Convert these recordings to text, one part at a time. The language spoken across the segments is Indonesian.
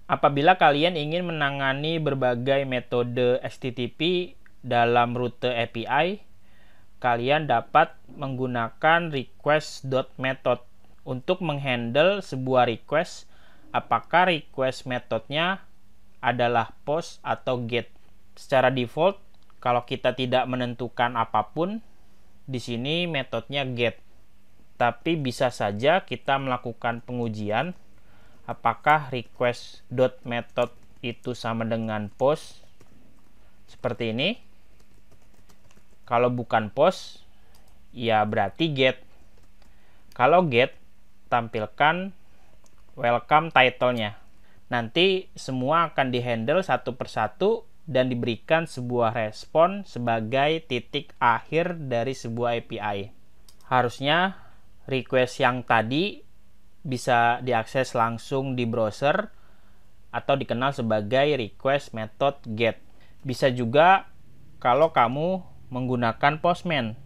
Apabila kalian ingin menangani berbagai metode HTTP dalam rute API, kalian dapat menggunakan request.method untuk menghandle sebuah request, apakah request metodenya adalah post atau get. Secara default, kalau kita tidak menentukan apapun, di sini metodenya get. Tapi bisa saja kita melakukan pengujian apakah request.method itu sama dengan post seperti ini. Kalau bukan post, ya berarti get. Kalau get, tampilkan welcome title-nya. Nanti semua akan dihandle satu persatu dan diberikan sebuah respon sebagai titik akhir dari sebuah API. Harusnya request yang tadi bisa diakses langsung di browser atau dikenal sebagai request method get. Bisa juga kalau kamu menggunakan Postman,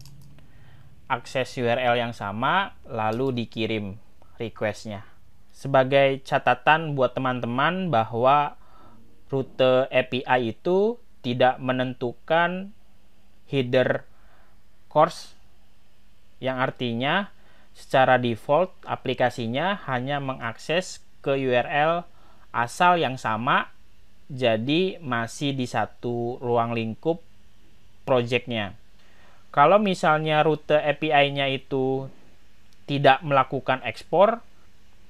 akses URL yang sama lalu dikirim requestnya. Sebagai catatan buat teman-teman bahwa rute API itu tidak menentukan header course, yang artinya secara default aplikasinya hanya mengakses ke URL asal yang sama, jadi masih di satu ruang lingkup projectnya. Kalau misalnya rute API-nya itu tidak melakukan ekspor,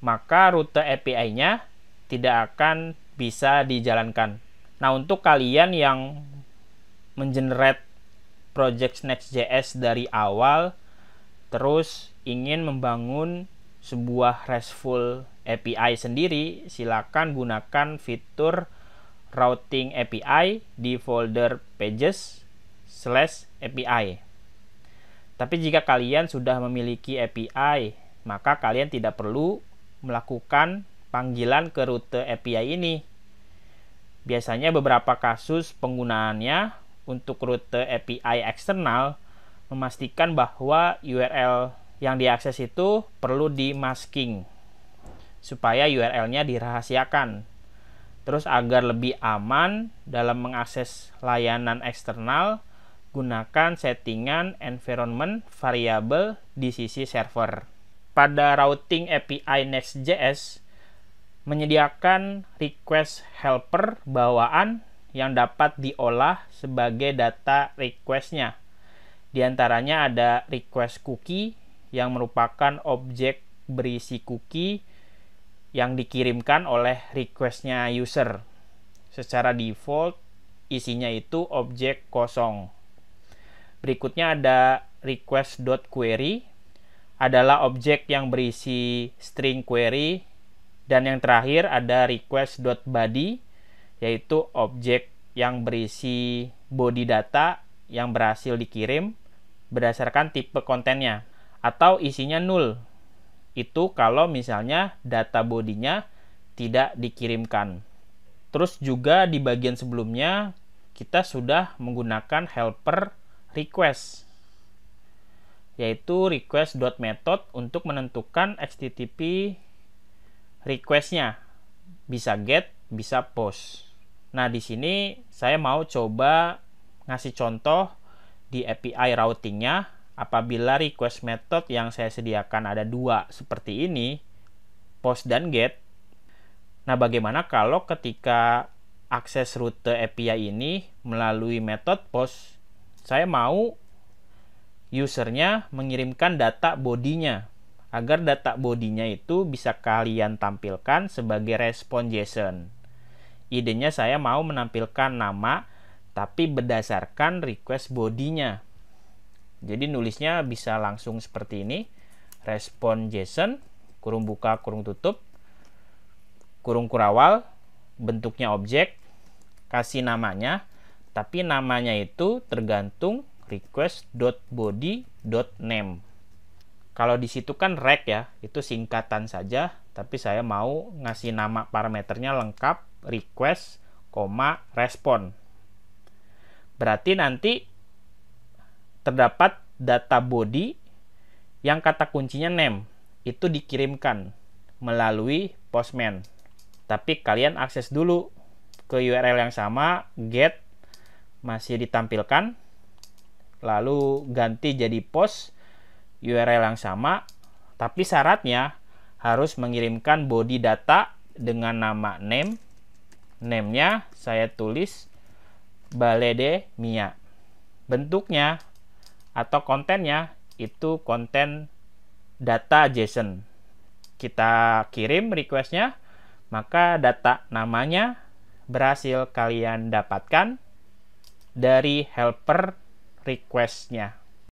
maka rute API-nya tidak akan bisa dijalankan. Nah, untuk kalian yang mengenerate project Next.js dari awal, terus ingin membangun sebuah RESTful API sendiri, silakan gunakan fitur routing API di folder pages/API. Tapi jika kalian sudah memiliki API, maka kalian tidak perlu melakukan panggilan ke rute API ini. Biasanya beberapa kasus penggunaannya untuk rute API eksternal memastikan bahwa URL yang diakses itu perlu di-masking supaya URL-nya dirahasiakan. Terus agar lebih aman dalam mengakses layanan eksternal, gunakan settingan environment variable di sisi server. Pada routing API Next.js menyediakan request helper bawaan yang dapat diolah sebagai data request-nya. Di antaranya ada request cookie yang merupakan objek berisi cookie yang dikirimkan oleh request-nya user. Secara default isinya itu objek kosong. Berikutnya ada request.query, adalah objek yang berisi string query, dan yang terakhir ada request.body, yaitu objek yang berisi body data yang berhasil dikirim berdasarkan tipe kontennya, atau isinya null. Itu kalau misalnya data bodinya tidak dikirimkan. Terus juga di bagian sebelumnya kita sudah menggunakan helper request, yaitu request.method untuk menentukan HTTP request-nya. Bisa get, bisa post. Nah, di sini saya mau coba ngasih contoh di API routing-nya. Apabila request method yang saya sediakan ada dua seperti ini, post dan get. Nah, bagaimana kalau ketika akses rute API ini melalui method post, saya mau usernya mengirimkan data bodinya, agar data bodinya itu bisa kalian tampilkan sebagai respon JSON. Idenya saya mau menampilkan nama, tapi berdasarkan request bodinya. Jadi nulisnya bisa langsung seperti ini, respon JSON, kurung buka, kurung tutup, kurung kurawal, bentuknya objek, kasih namanya, tapi namanya itu tergantung request.body.name. Kalau di situ kan rect ya, itu singkatan saja, tapi saya mau ngasih nama parameternya lengkap, request, respon. Berarti nanti terdapat data body yang kata kuncinya name, itu dikirimkan melalui Postman. tapi kalian akses dulu ke URL yang sama, get masih ditampilkan, lalu ganti jadi post URL yang sama, tapi syaratnya harus mengirimkan body data dengan nama name. Name-nya saya tulis Balede Mia. Bentuknya atau kontennya itu konten data JSON. Kita kirim request-nya, maka data namanya berhasil kalian dapatkan dari helper request-nya.